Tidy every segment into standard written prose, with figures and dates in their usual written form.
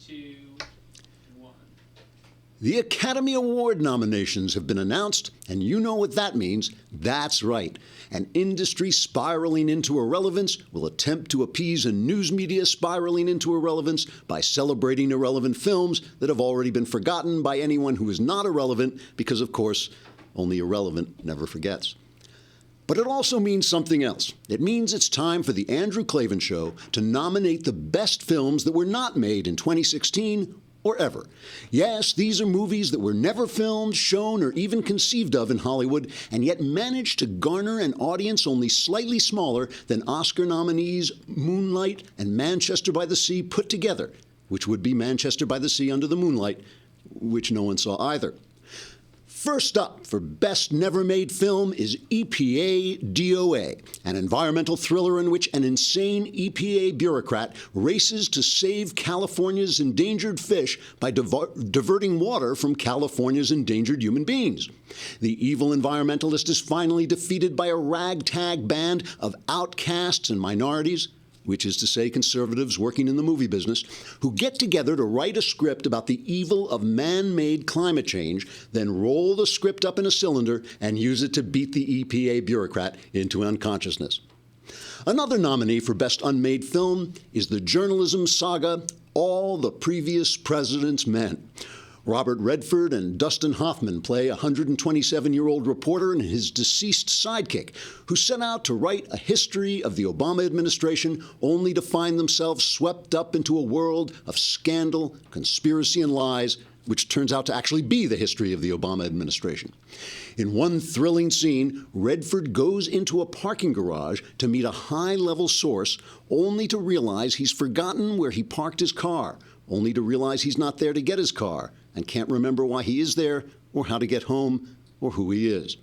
2, 1. The Academy Award nominations have been announced, and you know what that means. That's right. An industry spiraling into irrelevance will attempt to appease a news media spiraling into irrelevance by celebrating irrelevant films that have already been forgotten by anyone who is not irrelevant, because, of course, only irrelevant never forgets. But it also means something else. It means it's time for The Andrew Klavan Show to nominate the best films that were not made in 2016 or ever. Yes, these are movies that were never filmed, shown, or even conceived of in Hollywood, and yet managed to garner an audience only slightly smaller than Oscar nominees Moonlight and Manchester by the Sea put together, which would be Manchester by the Sea under the moonlight, which no one saw either. First up for Best Never-Made Film is EPA DOA, an environmental thriller in which an insane EPA bureaucrat races to save California's endangered fish by diverting water from California's endangered human beings. The evil environmentalist is finally defeated by a ragtag band of outcasts and minorities, which is to say conservatives working in the movie business, who get together to write a script about the evil of man-made climate change, then roll the script up in a cylinder and use it to beat the EPA bureaucrat into unconsciousness. Another nominee for Best Unmade Film is the journalism saga All the Previous President's Men. Robert Redford and Dustin Hoffman play a 127-year-old reporter and his deceased sidekick, who set out to write a history of the Obama administration only to find themselves swept up into a world of scandal, conspiracy, and lies, which turns out to actually be the history of the Obama administration. In one thrilling scene, Redford goes into a parking garage to meet a high-level source, only to realize he's forgotten where he parked his car, only to realize he's not there to get his car, and can't remember why he is there, or how to get home, or who he is.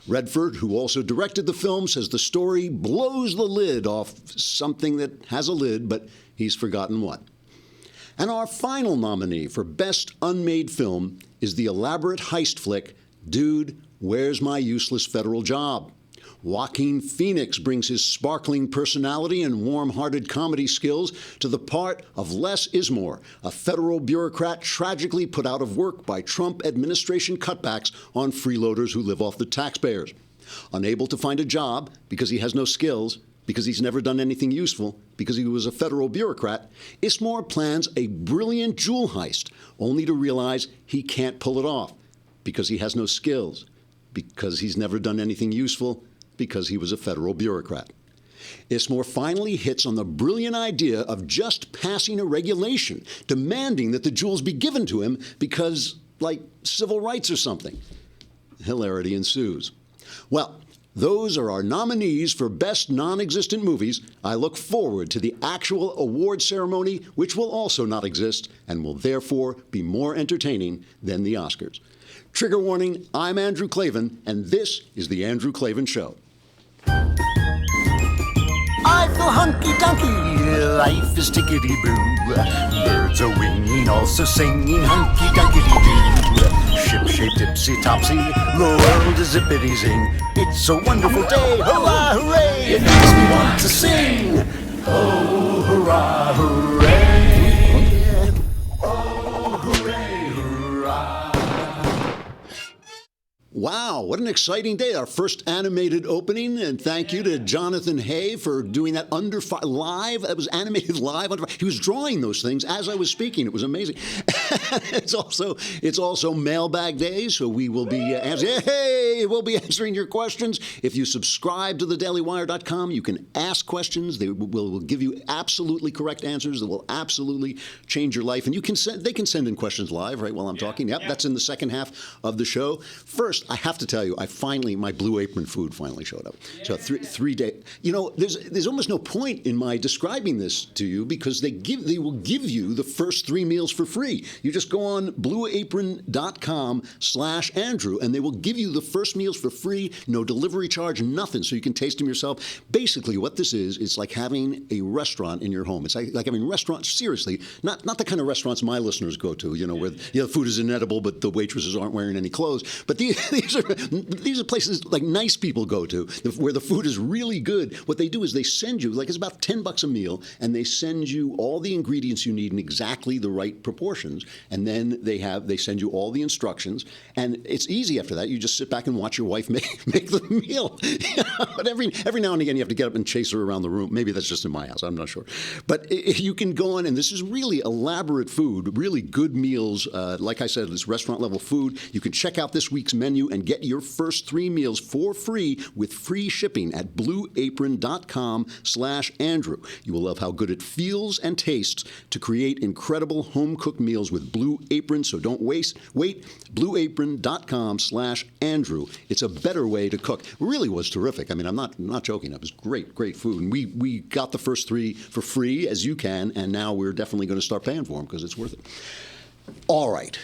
Redford, who also directed the film, says the story blows the lid off something that has a lid, but he's forgotten what. And our final nominee for Best Unmade Film is the elaborate heist flick, Dude, Where's My Useless Federal Job? Joaquin Phoenix brings his sparkling personality and warm-hearted comedy skills to the part of Les Ismore, a federal bureaucrat tragically put out of work by Trump administration cutbacks on freeloaders who live off the taxpayers. Unable to find a job because he has no skills, because he's never done anything useful, because he was a federal bureaucrat, Ismore plans a brilliant jewel heist, only to realize he can't pull it off, because he has no skills, because he's never done anything useful, because he was a federal bureaucrat. Ismore finally hits on the brilliant idea of just passing a regulation demanding that the jewels be given to him because, like, civil rights or something. Hilarity ensues. Well, those are our nominees for Best Non-Existent Movies. I look forward to the actual award ceremony, which will also not exist and will therefore be more entertaining than the Oscars. Trigger warning, I'm Andrew Klavan, and this is The Andrew Klavan Show. I feel hunky-dunky, life is tickety-boo. Birds are winging, also singing hunky-dunky-doo. Ship-shaped, tipsy-topsy, the world is zippity-zing. It's a wonderful day, hurrah, hooray! It makes me want to sing. Oh, hurrah, hooray! Oh, hooray, hurrah! Wow, what an exciting day. Our first animated opening, and thank you to Jonathan Hay for doing that live. That was animated live. He was drawing those things as I was speaking. It was amazing. It's also mailbag day, so we will be we'll be answering your questions. If you subscribe to thedailywire.com, you can ask questions. They will give you absolutely correct answers that will absolutely change your life. And they can send in questions live, right, while I'm talking. Yep, that's in the second half of the show. First, I have to tell you, my Blue Apron food finally showed up. Yeah. So 3 days. You know, there's almost no point in my describing this to you because they will give you the first 3 meals for free. You just go on blueapron.com/Andrew, and they will give you the first meals for free, no delivery charge, nothing, so you can taste them yourself. Basically, what this is, it's like having a restaurant in your home. It's like having restaurants, seriously, not the kind of restaurants my listeners go to, where the food is inedible, but the waitresses aren't wearing any clothes. But these are these are places like nice people go to where the food is really good. What they do is they send you, like it's about $10 a meal, and they send you all the ingredients you need in exactly the right proportions. And then they send you all the instructions. And it's easy after that. You just sit back and watch your wife make the meal. But every now and again you have to get up and chase her around the room. Maybe that's just in my house. I'm not sure. But if you can go on, and this is really elaborate food, really good meals. Like I said, it's restaurant level food. You can check out this week's menu and get your first 3 meals for free with free shipping at blueapron.com/Andrew. You will love how good it feels and tastes to create incredible home-cooked meals with Blue Apron, so don't wait. blueapron.com/Andrew. It's a better way to cook. It really was terrific. I mean, I'm not joking. It was great food. And we got the first 3 for free, as you can, and now we're definitely going to start paying for them because it's worth it. All right.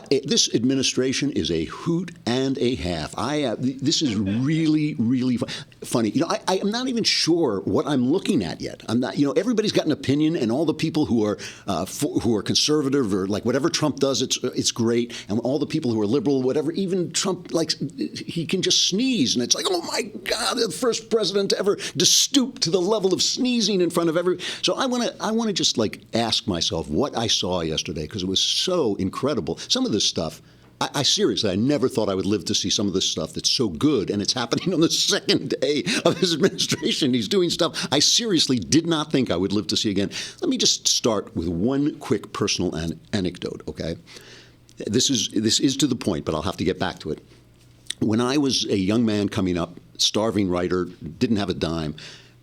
This administration is a hoot and a half. This is really funny. You know, I am not even sure what I'm looking at yet. I'm not. You know, everybody's got an opinion, and all the people who are conservative or like whatever Trump does, it's great, and all the people who are liberal, whatever. Even Trump, like he can just sneeze, and it's like, oh my God, the first president to ever stoop to the level of sneezing in front of every. So I want to just like ask myself what I saw yesterday because it was so incredible. Some of this stuff, I seriously, I never thought I would live to see some of this stuff that's so good, and it's happening on the second day of his administration. He's doing stuff I seriously did not think I would live to see again. Let me just start with one quick personal anecdote, okay? This is to the point, but I'll have to get back to it. When I was a young man coming up, starving writer, didn't have a dime,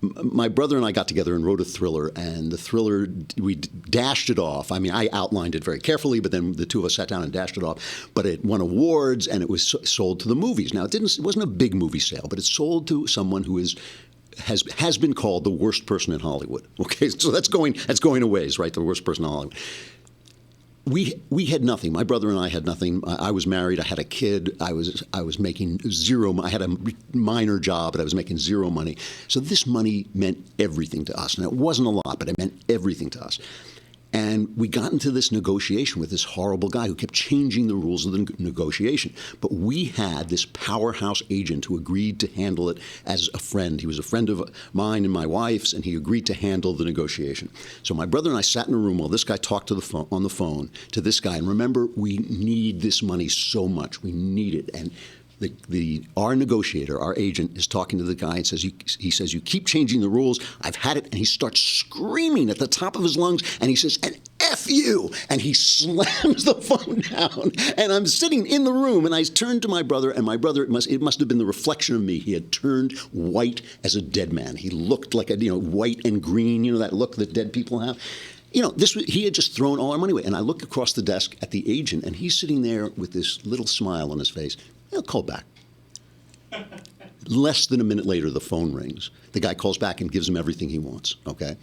my brother and I got together and wrote a thriller, and the thriller, we dashed it off. I mean, I outlined it very carefully, but then the two of us sat down and dashed it off. But it won awards, and it was sold to the movies. Now, it wasn't a big movie sale, but it sold to someone who has been called the worst person in Hollywood. Okay, so that's going a ways, right? The worst person in Hollywood. We had nothing. My brother and I had nothing. I was married. I had a kid. I was making zero. I had a minor job, but I was making zero money. So this money meant everything to us. And it wasn't a lot, but it meant everything to us. And we got into this negotiation with this horrible guy who kept changing the rules of the negotiation. But we had this powerhouse agent who agreed to handle it as a friend. He was a friend of mine and my wife's, and he agreed to handle the negotiation. So my brother and I sat in a room while this guy talked on the phone to this guy. And remember, we need this money so much. We need it. And our negotiator, our agent, is talking to the guy and says, he says, you keep changing the rules. I've had it. And he starts screaming at the top of his lungs. And he says, and F you. And he slams the phone down. And I'm sitting in the room, and I turned to my brother, and my brother, it must have been the reflection of me. He had turned white as a dead man. He looked like white and green, that look that dead people have. He had just thrown all our money away. And I looked across the desk at the agent, and he's sitting there with this little smile on his face. He'll call back. Less than a minute later, the phone rings. The guy calls back and gives him everything he wants, okay?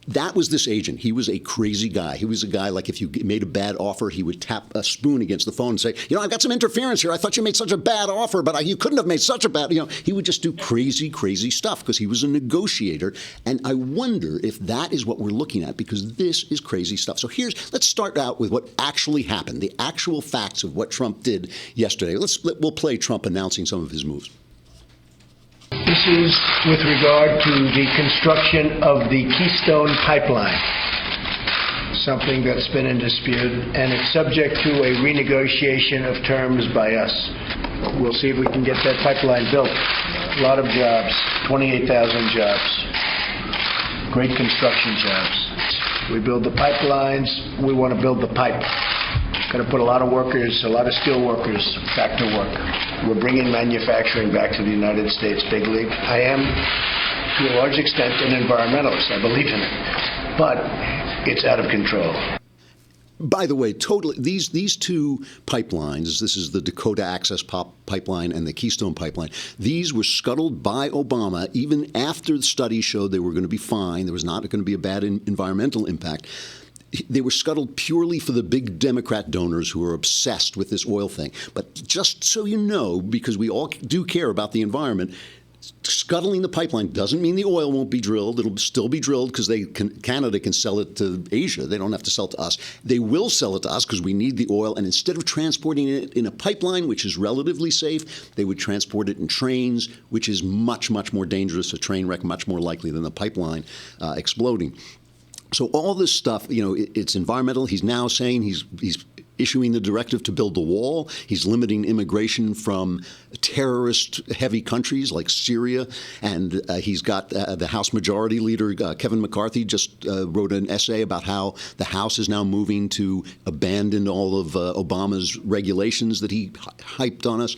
That was this agent. He was a crazy guy. He was a guy, like if you made a bad offer, he would tap a spoon against the phone and say, I've got some interference here. I thought you made such a bad offer, but you couldn't have made such a bad, He would just do crazy stuff because he was a negotiator. And I wonder if that is what we're looking at, because this is crazy stuff. So let's start out with what actually happened, the actual facts of what Trump did yesterday. We'll play Trump announcing some of his moves. This is with regard to the construction of the Keystone Pipeline, something that's been in dispute, and it's subject to a renegotiation of terms by us. We'll see if we can get that pipeline built. A lot of jobs, 28,000 jobs, great construction jobs. We build the pipelines, we want to build the pipe. Got to put a lot of workers, a lot of skilled workers back to work. We're bringing manufacturing back to the United States big league. I am, to a large extent, an environmentalist. I believe in it. But it's out of control. By the way, totally, these two pipelines, this is the Dakota Access Pipeline and the Keystone Pipeline, these were scuttled by Obama even after the study showed they were going to be fine. There was not going to be a bad environmental impact. They were scuttled purely for the big Democrat donors who are obsessed with this oil thing. But just so you know, because we all do care about the environment, Scuttling the pipeline doesn't mean the oil won't be drilled. It'll still be drilled because Canada can sell it to Asia. They don't have to sell it to us. They will sell it to us because we need the oil. And instead of transporting it in a pipeline, which is relatively safe, they would transport it in trains, which is much, much more dangerous. A train wreck much more likely than the pipeline exploding. So all this stuff, it's environmental. He's now saying he's issuing the directive to build the wall. He's limiting immigration from terrorist-heavy countries like Syria. And he's got the House Majority Leader, Kevin McCarthy, just wrote an essay about how the House is now moving to abandon all of Obama's regulations that he hyped on us,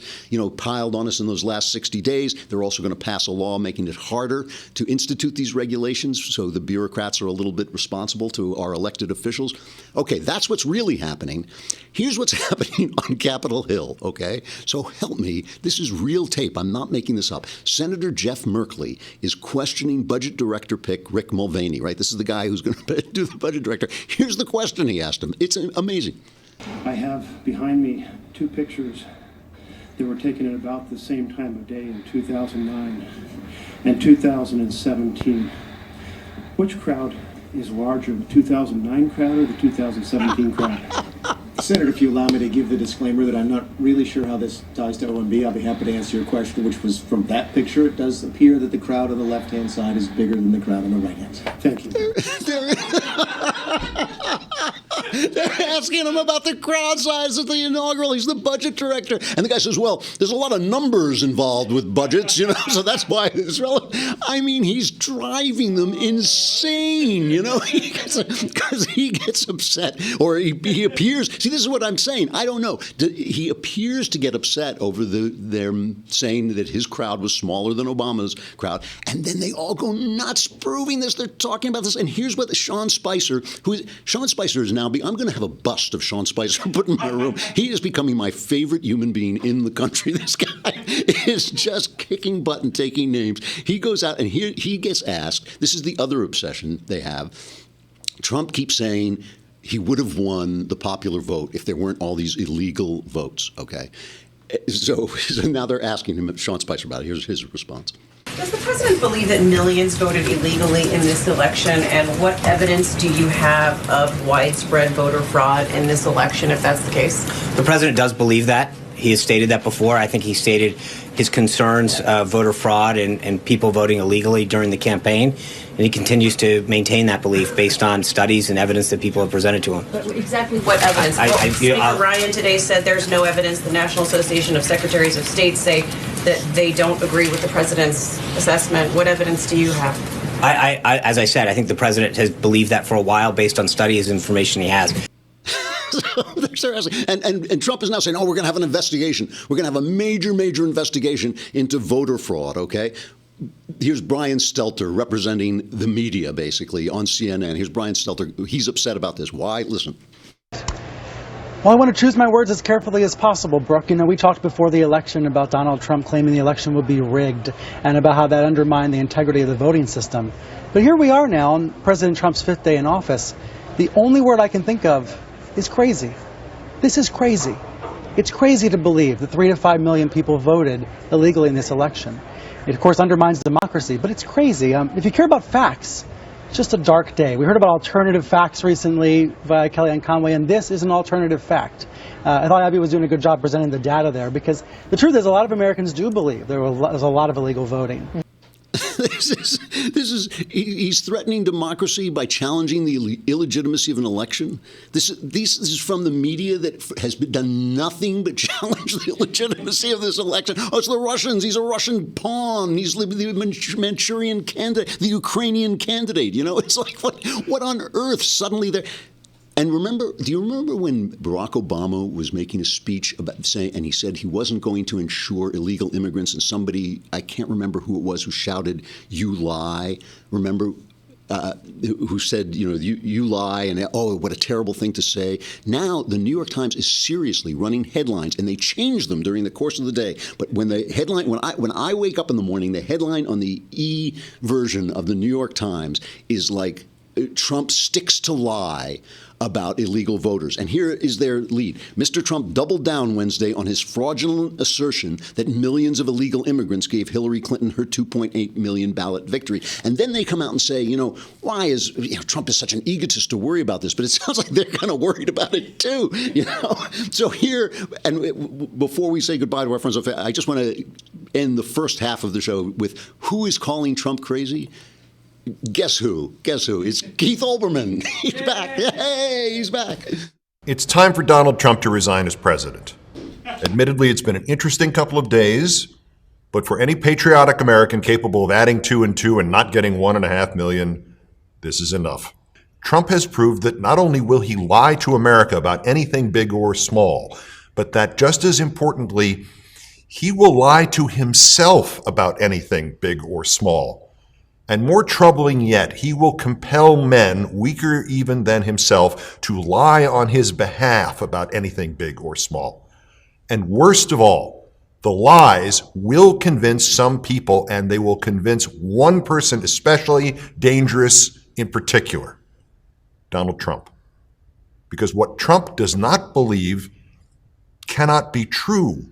piled on us in those last 60 days. They're also going to pass a law making it harder to institute these regulations, so the bureaucrats are a little bit responsible to our elected officials. Okay, that's what's really happening. Here's what's happening on Capitol Hill, okay? So help me. This is real tape. I'm not making this up. Senator Jeff Merkley is questioning Budget Director pick Rick Mulvaney, right? This is the guy who's going to do the Budget Director. Here's the question he asked him. It's amazing. I have behind me 2 pictures that were taken at about the same time of day in 2009 and 2017. Which crowd is larger, the 2009 crowd or the 2017 crowd? Senator, if you allow me to give the disclaimer that I'm not really sure how this ties to OMB, I'll be happy to answer your question, which was from that picture. It does appear that the crowd on the left-hand side is bigger than the crowd on the right-hand side. Thank you. They're asking him about the crowd size at the inaugural. He's the budget director. And the guy says, well, there's a lot of numbers involved with budgets, so that's why it's relevant. I mean, he's driving them insane, because he gets upset or he appears. See, this is what I'm saying. I don't know. He appears to get upset over them saying that his crowd was smaller than Obama's crowd. And then they all go nuts proving this. They're talking about this. And here's what Sean Spicer is now, I'm going to have a bust of Sean Spicer put in my room. He is becoming my favorite human being in the country. This guy is just kicking butt and taking names. He goes out and he gets asked. This is the other obsession they have. Trump keeps saying he would have won the popular vote if there weren't all these illegal votes, okay? So now they're asking him, Sean Spicer, about it. Here's his response. Does the president believe that millions voted illegally in this election? And what evidence do you have of widespread voter fraud in this election, if that's the case? The president does believe that. He has stated that before. I think he stated his concerns of voter fraud and people voting illegally during the campaign. And he continues to maintain that belief based on studies and evidence that people have presented to him. But exactly what evidence? Speaker Ryan today said there's no evidence. The National Association of Secretaries of State say that they don't agree with the president's assessment. What evidence do you have? As I said, I think the president has believed that for a while based on studies and information he has. And Trump is now saying, we're going to have an investigation. We're going to have a major investigation into voter fraud, okay? Here's Brian Stelter representing the media, basically, on CNN. Here's Brian Stelter. He's upset about this. Why? Listen. Well, I want to choose my words as carefully as possible, Brooke. We talked before the election about Donald Trump claiming the election would be rigged and about how that undermined the integrity of the voting system. But here we are now on President Trump's 5th day in office. The only word I can think of is crazy. This is crazy. It's crazy to believe that 3 to 5 million people voted illegally in this election. It, of course, undermines democracy, but it's crazy. If you care about facts, it's just a dark day. We heard about alternative facts recently via Kellyanne Conway, and this is an alternative fact. I thought Abby was doing a good job presenting the data there, because the truth is a lot of Americans do believe there's a lot of illegal voting. He's threatening democracy by challenging the illegitimacy of an election. This is from the media that has done nothing but challenge the legitimacy of this election. Oh, it's the Russians. He's a Russian pawn. He's the Manchurian candidate, the Ukrainian candidate. It's like, what on earth suddenly there? And do you remember when Barack Obama was making a speech about and he said he wasn't going to insure illegal immigrants, and somebody, I can't remember who it was, who shouted, "You lie." Remember? Who said, you lie, and what a terrible thing to say. Now, the New York Times is seriously running headlines, and they change them during the course of the day. But when I wake up in the morning, the headline on the E version of the New York Times is like, Trump sticks to lie about illegal voters. And here is their lead. Mr. Trump doubled down Wednesday on his fraudulent assertion that millions of illegal immigrants gave Hillary Clinton her 2.8 million ballot victory. And then they come out and say, why is Trump is such an egotist to worry about this? But it sounds like they're kind of worried about it too. So here, and before we say goodbye to our friends, I just want to end the first half of the show with who is calling Trump crazy? Guess who? It's Keith Olbermann. He's back. Hey, he's back. It's time for Donald Trump to resign as president. Admittedly, it's been an interesting couple of days, but for any patriotic American capable of adding 2 and 2 and not getting 1.5 million, this is enough. Trump has proved that not only will he lie to America about anything big or small, but that just as importantly, he will lie to himself about anything big or small. And more troubling yet, he will compel men, weaker even than himself, to lie on his behalf about anything big or small. And worst of all, the lies will convince some people, and they will convince one person especially dangerous in particular, Donald Trump. Because what Trump does not believe cannot be true.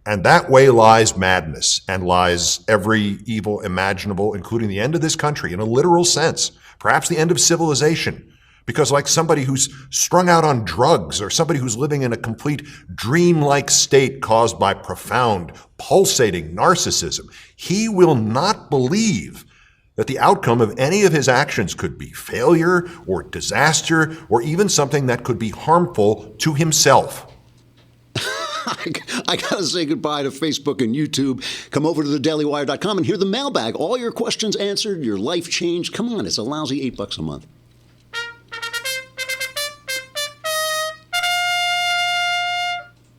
And that way lies madness, and lies every evil imaginable, including the end of this country in a literal sense, perhaps the end of civilization. Because like somebody who's strung out on drugs, or somebody who's living in a complete dreamlike state caused by profound, pulsating narcissism, he will not believe that the outcome of any of his actions could be failure or disaster, or even something that could be harmful to himself. I got to say goodbye to Facebook and YouTube. Come over to thedailywire.com and hear the mailbag. All your questions answered, your life changed. Come on, it's a lousy $8 a month.